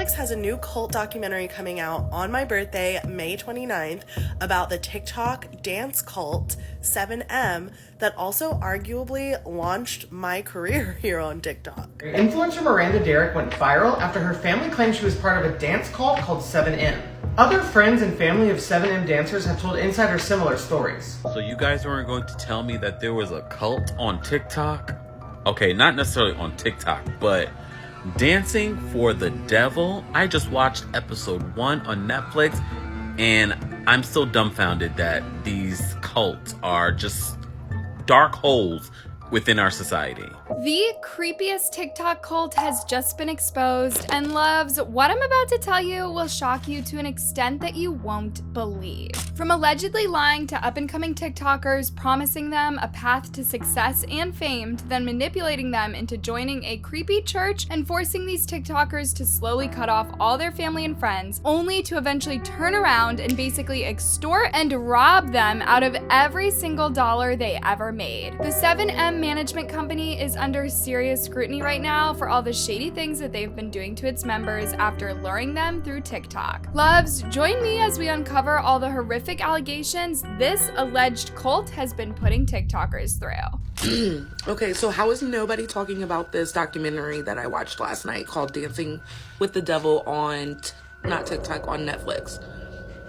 Netflix has a new cult documentary coming out on my birthday, May 29th, about the TikTok dance cult 7M that also arguably launched my career here on TikTok. Influencer Miranda Derrick went viral after her family claimed she was part of a dance cult called 7M. Other friends and family of 7M dancers have told insiders similar stories. So you guys weren't going to tell me that there was a cult on TikTok? Okay, not necessarily on TikTok, but Dancing for the Devil. I just watched episode 1 on Netflix, and I'm still dumbfounded that these cults are just dark holes within our society. The creepiest TikTok cult has just been exposed, and loves, what I'm about to tell you will shock you to an extent that you won't believe. From allegedly lying to up-and-coming TikTokers, promising them a path to success and fame, to then manipulating them into joining a creepy church and forcing these TikTokers to slowly cut off all their family and friends, only to eventually turn around and basically extort and rob them out of every single dollar they ever made. The 7M management company is under serious scrutiny right now for all the shady things that they've been doing to its members after luring them through TikTok. Loves, join me as we uncover all the horrific allegations this alleged cult has been putting TikTokers through. Okay, so how is nobody talking about this documentary that I watched last night called Dancing with the Devil on, not TikTok, on Netflix?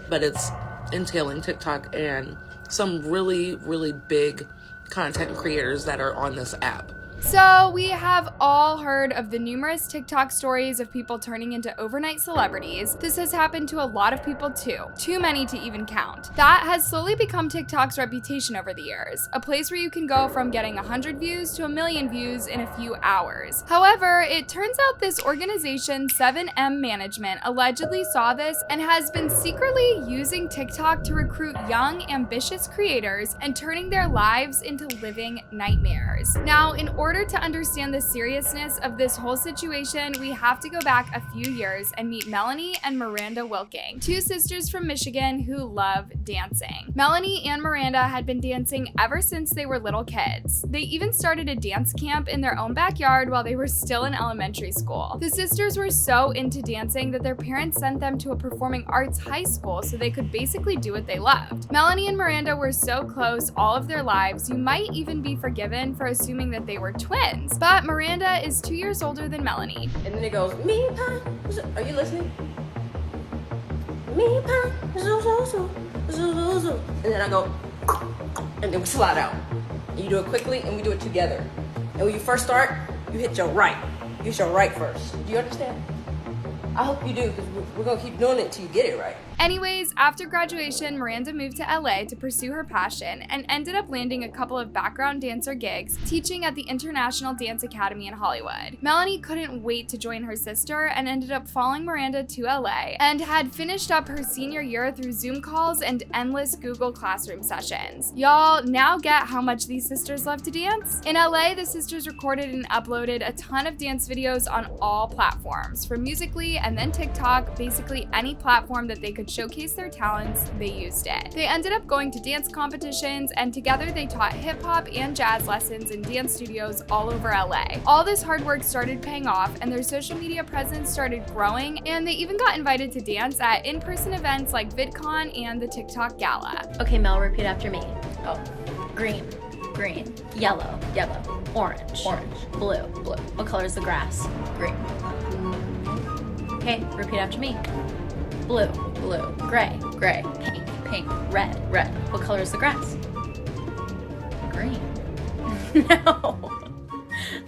But it's entailing TikTok and some really, really big content creators that are on this app. So we have all heard of the numerous TikTok stories of people turning into overnight celebrities. This has happened to a lot of people too many to even count. That has slowly become TikTok's reputation over the years, a place where you can go from getting 100 views to 1 million views in a few hours. However, it turns out this organization, 7M Management, allegedly saw this and has been secretly using TikTok to recruit young, ambitious creators and turning their lives into living nightmares. Now, in order to understand the seriousness of this whole situation, we have to go back a few years and meet Melanie and Miranda Wilking, two sisters from Michigan who love dancing. Melanie and Miranda had been dancing ever since they were little kids. They even started a dance camp in their own backyard while they were still in elementary school. The sisters were so into dancing that their parents sent them to a performing arts high school so they could basically do what they loved. Melanie and Miranda were so close all of their lives, you might even be forgiven for assuming that they were twins, but Miranda is 2 years older than Melanie. And then it goes, me pie, are you listening? Me pie, and then I go, and then we slide out. And you do it quickly, and we do it together. And when you first start, you hit your right. You hit your right first. Do you understand? I hope you do, because we're gonna keep doing it until you get it right. Anyways, after graduation, Miranda moved to LA to pursue her passion and ended up landing a couple of background dancer gigs teaching at the International Dance Academy in Hollywood. Melanie couldn't wait to join her sister and ended up following Miranda to LA and had finished up her senior year through Zoom calls and endless Google Classroom sessions. Y'all now get how much these sisters love to dance? In LA, the sisters recorded and uploaded a ton of dance videos on all platforms, from Musical.ly and then TikTok, basically any platform that they could showcase their talents, they used it. They ended up going to dance competitions, and together they taught hip-hop and jazz lessons in dance studios all over LA. All this hard work started paying off, and their social media presence started growing, and they even got invited to dance at in-person events like VidCon and the TikTok Gala. Okay, Mel, repeat after me. Oh, green, green, yellow, yellow, orange, orange, blue, blue. What color is the grass? Green. Okay, repeat after me. Blue, blue, gray, gray, pink, pink, red, red. What color is the grass? Green. No.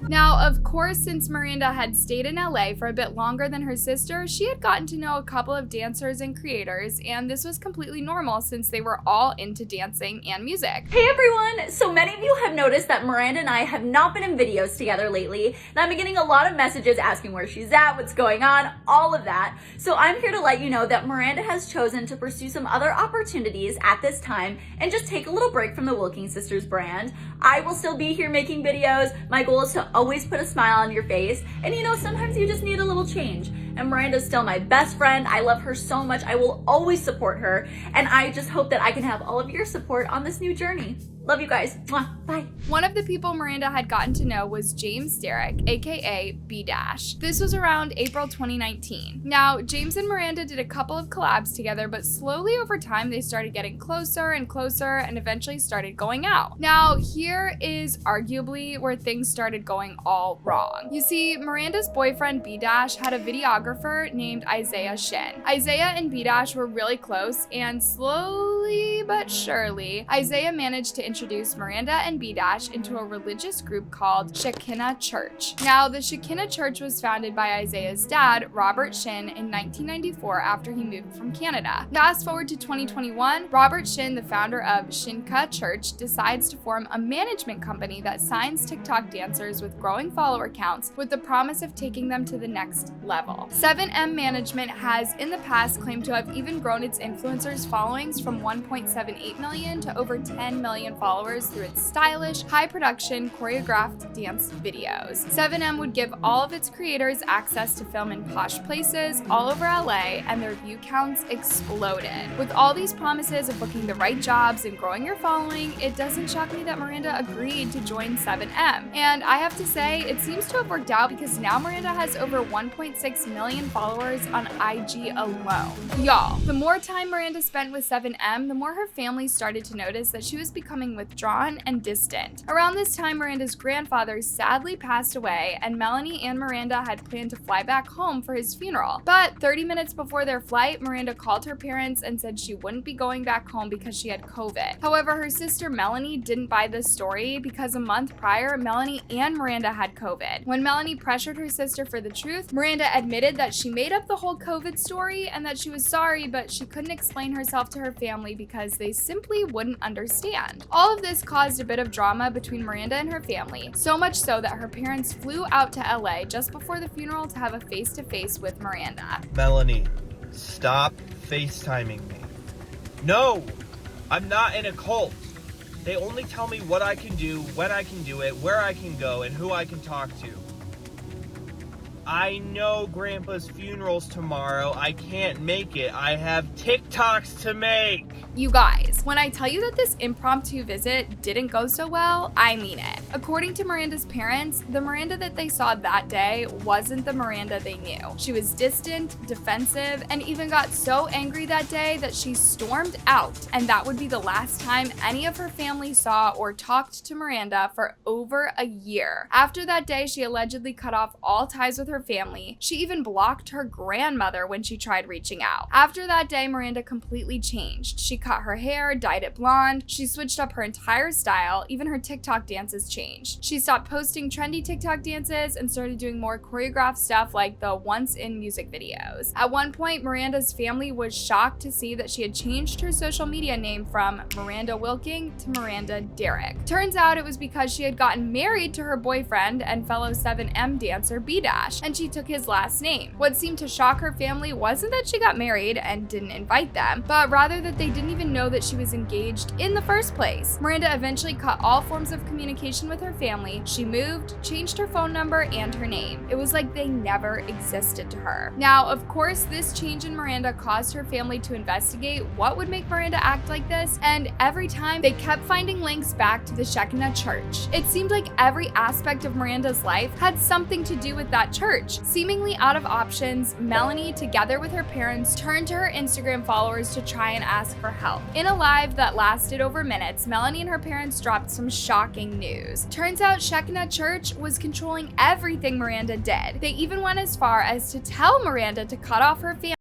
Now, of course, since Miranda had stayed in LA for a bit longer than her sister, she had gotten to know a couple of dancers and creators, and this was completely normal since they were all into dancing and music. Hey everyone! So many of you have noticed that Miranda and I have not been in videos together lately, and I've been getting a lot of messages asking where she's at, what's going on, all of that. So I'm here to let you know that Miranda has chosen to pursue some other opportunities at this time and just take a little break from the Wilking Sisters brand. I will still be here making videos. My goal is to always put a smile on your face, and you know, sometimes you just need a little change. And Miranda's still my best friend. I love her so much. I will always support her, and I just hope that I can have all of your support on this new journey. Love you guys. Mwah. Bye. One of the people Miranda had gotten to know was James Derrick, aka B Dash. This was around April 2019. Now, James and Miranda did a couple of collabs together, but slowly over time they started getting closer and closer and eventually started going out. Now, here is arguably where things started going all wrong. You see, Miranda's boyfriend B Dash had a videographer named Isaiah Shin. Isaiah and B Dash were really close, and slowly but surely, Isaiah managed to introduce Miranda and B Dash into a religious group called Shekinah Church. Now, the Shekinah Church was founded by Isaiah's dad, Robert Shin, in 1994 after he moved from Canada. Fast forward to 2021, Robert Shin, the founder of Shinka Church, decides to form a management company that signs TikTok dancers with growing follower counts with the promise of taking them to the next level. 7M Management has in the past claimed to have even grown its influencers' followings from 1.78 million to over 10 million followers through its stylish, high-production, choreographed dance videos. 7M would give all of its creators access to film in posh places all over LA, and their view counts exploded. With all these promises of booking the right jobs and growing your following, it doesn't shock me that Miranda agreed to join 7M. And I have to say, it seems to have worked out because now Miranda has over 1.6 million followers on IG alone. Y'all, the more time Miranda spent with 7M, the more her family started to notice that she was becoming withdrawn and distant. Around this time, Miranda's grandfather sadly passed away, and Melanie and Miranda had planned to fly back home for his funeral. But 30 minutes before their flight, Miranda called her parents and said she wouldn't be going back home because she had COVID. However, her sister Melanie didn't buy this story because a month prior, Melanie and Miranda had COVID. When Melanie pressured her sister for the truth, Miranda admitted that she made up the whole COVID story and that she was sorry, but she couldn't explain herself to her family because they simply wouldn't understand. All of this caused a bit of drama between Miranda and her family, so much so that her parents flew out to LA just before the funeral to have a face-to-face with Miranda. Melanie, stop FaceTiming me. No, I'm not in a cult. They only tell me what I can do, when I can do it, where I can go, and who I can talk to. I know Grandpa's funeral's tomorrow. I can't make it. I have TikToks to make. You guys, when I tell you that this impromptu visit didn't go so well, I mean it. According to Miranda's parents, the Miranda that they saw that day wasn't the Miranda they knew. She was distant, defensive, and even got so angry that day that she stormed out, and that would be the last time any of her family saw or talked to Miranda for over a year. After that day, she allegedly cut off all ties with her family. She even blocked her grandmother when she tried reaching out. After that day, Miranda completely changed. She cut her hair, dyed it blonde, she switched up her entire style, even her TikTok dances changed. She stopped posting trendy TikTok dances and started doing more choreographed stuff like the Once In music videos. At one point, Miranda's family was shocked to see that she had changed her social media name from Miranda Wilking to Miranda Derrick. Turns out it was because she had gotten married to her boyfriend and fellow 7M dancer B Dash, and she took his last name. What seemed to shock her family wasn't that she got married and didn't invite them, but rather that they didn't even know that she was engaged in the first place. Miranda eventually cut all forms of communication with her family. She moved, changed her phone number and her name. It was like they never existed to her. Now, of course, this change in Miranda caused her family to investigate what would make Miranda act like this, and every time they kept finding links back to the Shekinah Church. It seemed like every aspect of Miranda's life had something to do with that church. Seemingly out of options, Melanie, together with her parents, turned to her Instagram followers to try and ask for help. In a live that lasted over minutes, Melanie and her parents dropped some shocking news. Turns out Shekinah Church was controlling everything Miranda did. They even went as far as to tell Miranda to cut off her family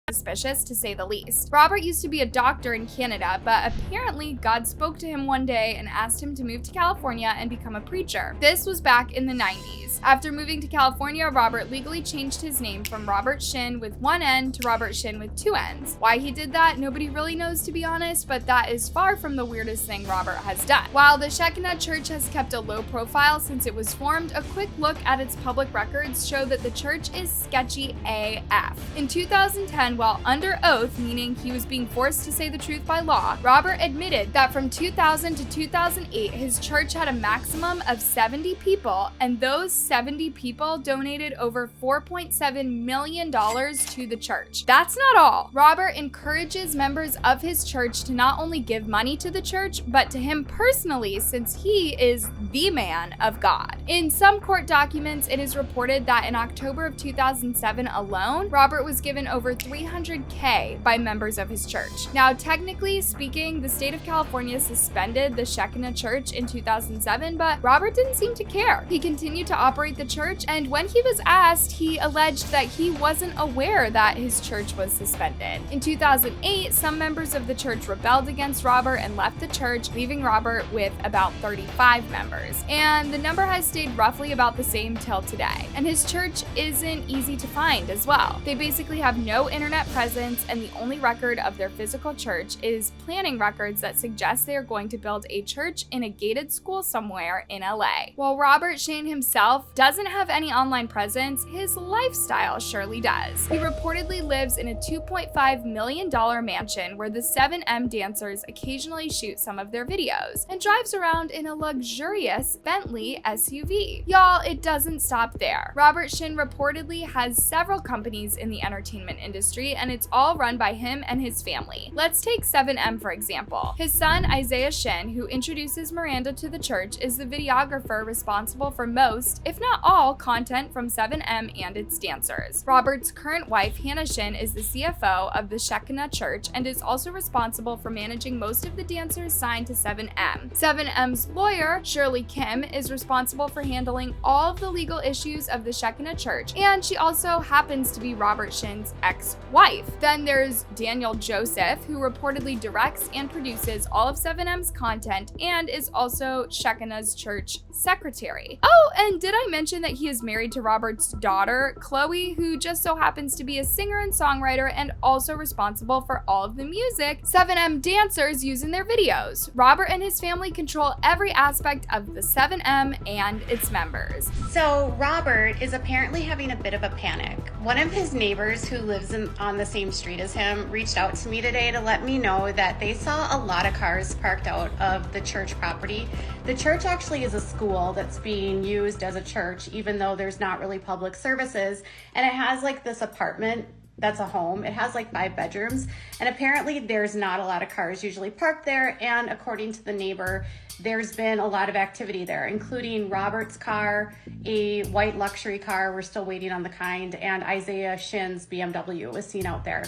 suspicious, to say the least. Robert used to be a doctor in Canada, but apparently God spoke to him one day and asked him to move to California and become a preacher. This was back in the 90s. After moving to California, Robert legally changed his name from Robert Shin with one N to Robert Shin with two N's. Why he did that, nobody really knows, to be honest, but that is far from the weirdest thing Robert has done. While the Shekinah Church has kept a low profile since it was formed, a quick look at its public records show that the church is sketchy AF. In 2010, while under oath, meaning he was being forced to say the truth by law, Robert admitted that from 2000 to 2008, his church had a maximum of 70 people, and those 70 people donated over $4.7 million to the church. That's not all. Robert encourages members of his church to not only give money to the church, but to him personally, since he is the man of God. In some court documents, it is reported that in October of 2007 alone, Robert was given over $300K by members of his church. Now, technically speaking, the state of California suspended the Shekinah Church in 2007, but Robert didn't seem to care. He continued to operate the church, and when he was asked, he alleged that he wasn't aware that his church was suspended. In 2008, some members of the church rebelled against Robert and left the church, leaving Robert with about 35 members. And the number has stayed roughly about the same till today. And his church isn't easy to find as well. They basically have no internet presence, and the only record of their physical church is planning records that suggest they are going to build a church in a gated school somewhere in LA. While Robert Shane himself doesn't have any online presence, his lifestyle surely does. He reportedly lives in a $2.5 million mansion where the 7M dancers occasionally shoot some of their videos, and drives around in a luxurious Bentley SUV. Y'all, it doesn't stop there. Robert Shin reportedly has several companies in the entertainment industry, and it's all run by him and his family. Let's take 7M for example. His son Isaiah Shin, who introduces Miranda to the church, is the videographer responsible for most, if not all, content from 7M and its dancers. Robert's current wife, Hannah Shin, is the CFO of the Shekinah Church and is also responsible for managing most of the dancers signed to 7M. 7M's lawyer, Shirley Kim, is responsible for handling all of the legal issues of the Shekinah Church, and she also happens to be Robert Shin's ex-wife. Then there's Daniel Joseph, who reportedly directs and produces all of 7M's content and is also Shekinah's church secretary. Oh, and did I mention that he is married to Robert's daughter, Chloe, who just so happens to be a singer and songwriter and also responsible for all of the music 7M dancers use in their videos. Robert and his family control every aspect of the 7M and its members. So Robert is apparently having a bit of a panic. One of his neighbors who lives on the same street as him reached out to me today to let me know that they saw a lot of cars parked out of the church property. The church actually is a school that's being used as a church, even though there's not really public services, and it has like this apartment that's a home. It has like 5 bedrooms, and apparently there's not a lot of cars usually parked there, and according to the neighbor, there's been a lot of activity there, including Robert's car, a white luxury car, we're still waiting on the kind, and Isaiah Shin's BMW was seen out there.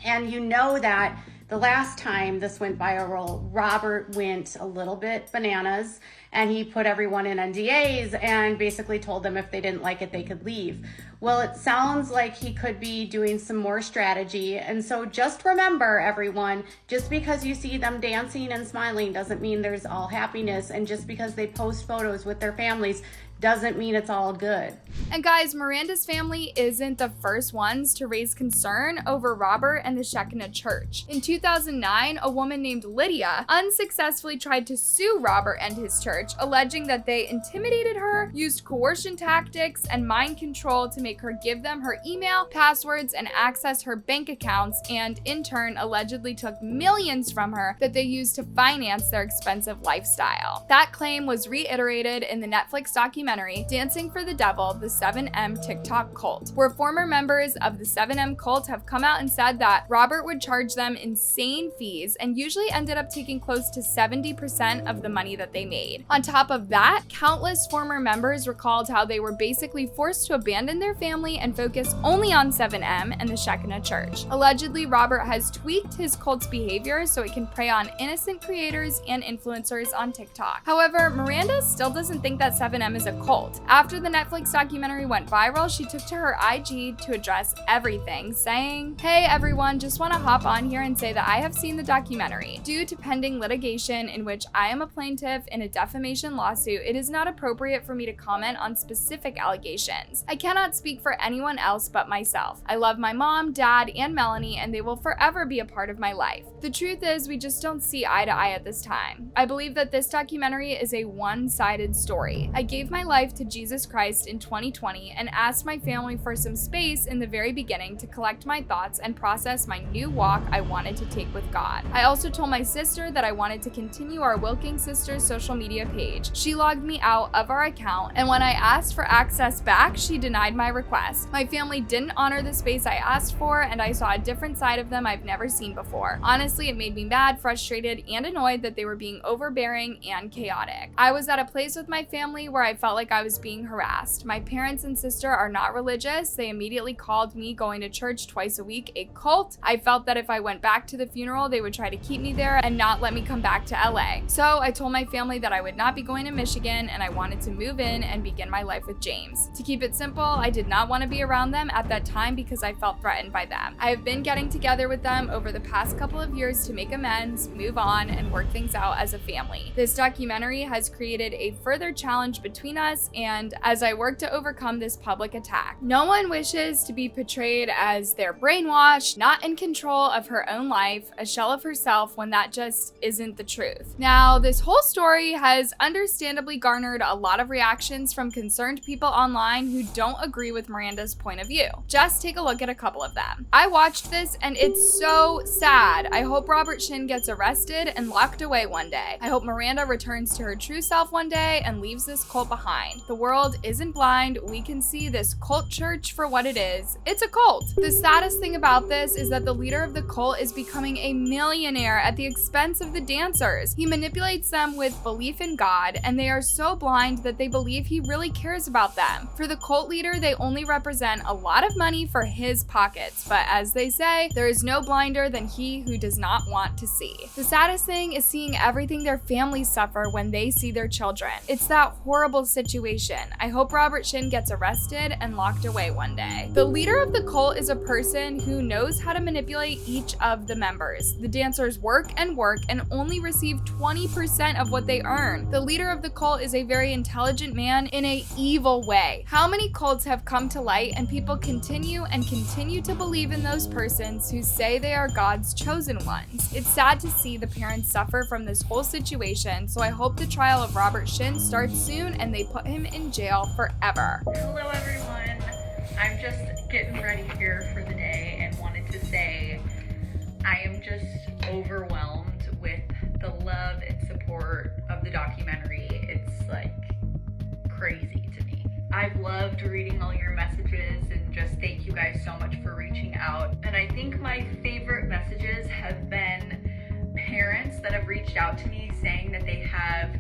And you know that the last time this went viral, Robert went a little bit bananas, and he put everyone in NDAs and basically told them if they didn't like it, they could leave. Well, it sounds like he could be doing some more strategy. And so just remember, everyone, just because you see them dancing and smiling doesn't mean there's all happiness. And just because they post photos with their families doesn't mean it's all good. And guys, Miranda's family isn't the first ones to raise concern over Robert and the Shekinah Church. In 2009, a woman named Lydia unsuccessfully tried to sue Robert and his church, alleging that they intimidated her, used coercion tactics and mind control to make her give them her email, passwords, and access her bank accounts, and in turn allegedly took millions from her that they used to finance their expensive lifestyle. That claim was reiterated in the Netflix documentary Dancing for the Devil, the 7M TikTok cult, where former members of the 7M cult have come out and said that Robert would charge them insane fees and usually ended up taking close to 70% of the money that they made. On top of that, countless former members recalled how they were basically forced to abandon their family and focus only on 7M and the Shekinah Church. Allegedly, Robert has tweaked his cult's behavior so it can prey on innocent creators and influencers on TikTok. However, Miranda still doesn't think that 7M is a cult. After the Netflix documentary went viral, she took to her IG to address everything, saying, "Hey everyone, just want to hop on here and say that I have seen the documentary. Due to pending litigation in which I am a plaintiff in a defamation lawsuit, it is not appropriate for me to comment on specific allegations. I cannot speak for anyone else but myself. I love my mom, dad, and Melanie, and they will forever be a part of my life. The truth is, we just don't see eye to eye at this time. I believe that this documentary is a one-sided story. I gave my life to Jesus Christ in 2020 and asked my family for some space in the very beginning to collect my thoughts and process my new walk I wanted to take with God. I also told my sister that I wanted to continue our Wilking Sisters social media page. She logged me out of our account, and when I asked for access back, she denied my request. My family didn't honor the space I asked for, and I saw a different side of them I've never seen before. Honestly, it made me mad, frustrated, and annoyed that they were being overbearing and chaotic. I was at a place with my family where I felt like I was being harassed. My parents and sister are not religious. They immediately called me going to church twice a week a cult. I felt that if I went back to the funeral, they would try to keep me there and not let me come back to LA. So I told my family that I would not be going to Michigan and I wanted to move in and begin my life with James. To keep it simple, I did not want to be around them at that time because I felt threatened by them. I have been getting together with them over the past couple of years to make amends, move on, and work things out as a family. This documentary has created a further challenge between us, and as I work to overcome this public attack. No one wishes to be portrayed as they're brainwashed, not in control of her own life, a shell of herself, when that just isn't the truth. Now, this whole story has understandably garnered a lot of reactions from concerned people online who don't agree with Miranda's point of view. Just take a look at a couple of them. I watched this and it's so sad. I hope Robert Shin gets arrested and locked away one day. I hope Miranda returns to her true self one day and leaves this cult behind. The world isn't blind. We can see this cult church for what it is. It's a cult. The saddest thing about this is that the leader of the cult is becoming a millionaire at the expense of the dancers. He manipulates them with belief in God, and they are so blind that they believe he really cares about them. For the cult leader, they only represent a lot of money for his pockets, but as they say, there is no blinder than he who does not want to see. The saddest thing is seeing everything their families suffer when they see their children. It's that horrible situation. I hope Robert Shin gets arrested and locked away one day. The leader of the cult is a person who knows how to manipulate each of the members. The dancers work and only receive 20% of what they earn. The leader of the cult is a very intelligent man in an evil way. How many cults have come to light and people continue to believe in those persons who say they are God's chosen ones? It's sad to see the parents suffer from this whole situation, so I hope the trial of Robert Shin starts soon and they put him in jail forever. Hello everyone, I'm just getting ready here for the day and wanted to say I am just overwhelmed with the love and support of the documentary. It's like crazy to me. I've loved reading all your messages and just thank you guys so much for reaching out. And I think my favorite messages have been parents that have reached out to me saying that they have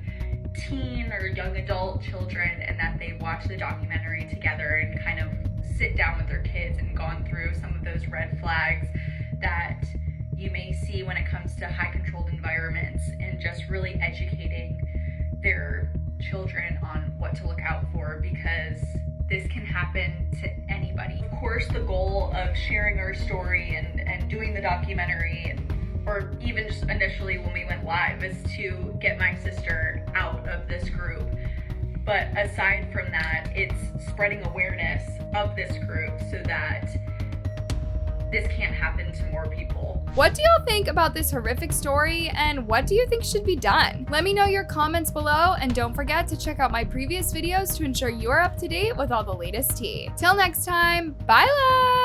teen or young adult children and that they watch the documentary together and kind of sit down with their kids and gone through some of those red flags that you may see when it comes to high controlled environments, and just really educating their children on what to look out for, because this can happen to anybody. Of course, the goal of sharing our story and doing the documentary, or even just initially when we went live, is to get my sister out of this group. But aside from that, it's spreading awareness of this group so that this can't happen to more people. What do y'all think about this horrific story, and what do you think should be done? Let me know your comments below, and don't forget to check out my previous videos to ensure you're up to date with all the latest tea. Till next time, bye love!